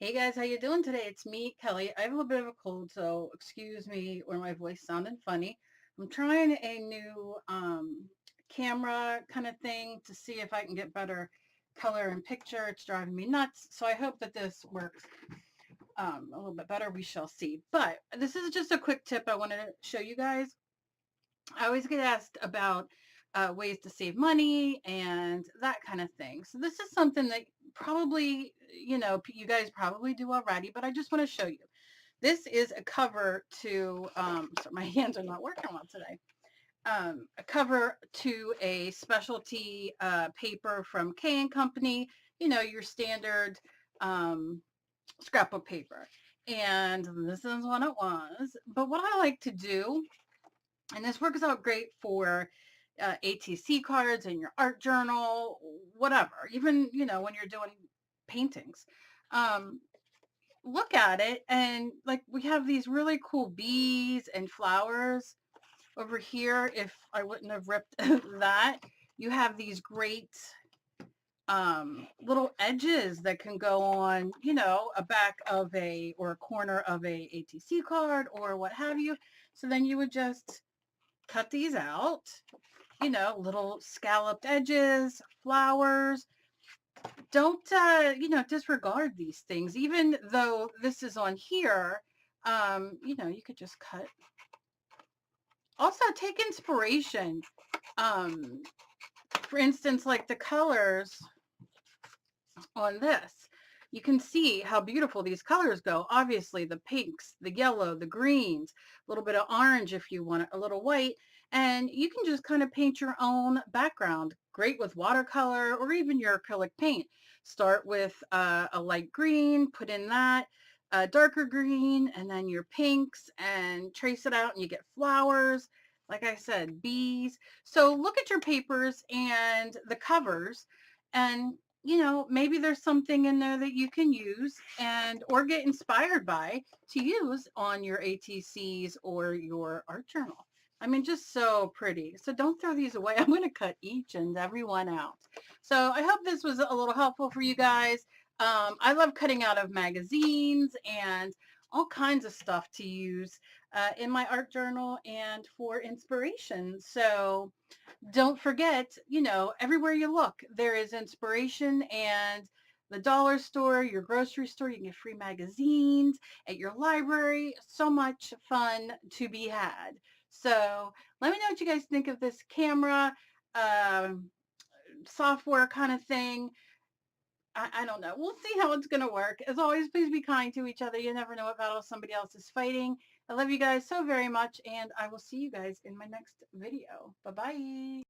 Hey guys, how you doing today? It's me, Kelly. I have a little bit of a cold, so excuse me or my voice sounding funny. I'm trying a new camera kind of thing to see if I can get better color and picture. It's driving me nuts, so I hope that this works a little bit better. We shall see. But this is just a quick tip I wanted to show you guys. I always get asked about ways to save money and that kind of thing. So this is something that probably, you guys probably do already, but I just want to show you. This is a cover to, so my hands are not working well today. A cover to a specialty paper from K and Company, your standard scrapbook paper. And this is what it was. But what I like to do, and this works out great for ATC cards in your art journal, whatever, even, when you're doing paintings. Um, Look at it, and like we have these really cool bees and flowers over here. If I wouldn't have ripped that, you have these great little edges that can go on, a back of or a corner of a ATC card or what have you. So then you would just cut these out, little scalloped edges, flowers. Don't, disregard these things. Even though this is on here, you could just cut. Also, take inspiration. Um, for instance, like the colors on this. You can see how beautiful these colors go. Obviously, the pinks, the yellow, the greens, a little bit of orange if you want, a little white, and you can just kind of paint your own background. Great with watercolor or even your acrylic paint. Start with a light green, put in that, a darker green, and then your pinks, and trace it out, and you get flowers. Like I said, bees. So look at your papers and the covers, and maybe there's something in there that you can use and or get inspired by to use on your ATCs or your art journal. I mean, just so pretty. So don't throw these away. I'm going to cut each and every one out. So I hope this was a little helpful for you guys. I love cutting out of magazines and all kinds of stuff to use in my art journal and for inspiration. So don't forget, everywhere you look, there is inspiration, and the dollar store, your grocery store, you can get free magazines at your library. So much fun to be had. So let me know what you guys think of this camera software kind of thing. I don't know. We'll see how it's going to work. As always, please be kind to each other. You never know what battle somebody else is fighting. I love you guys so very much, and I will see you guys in my next video. Bye-bye.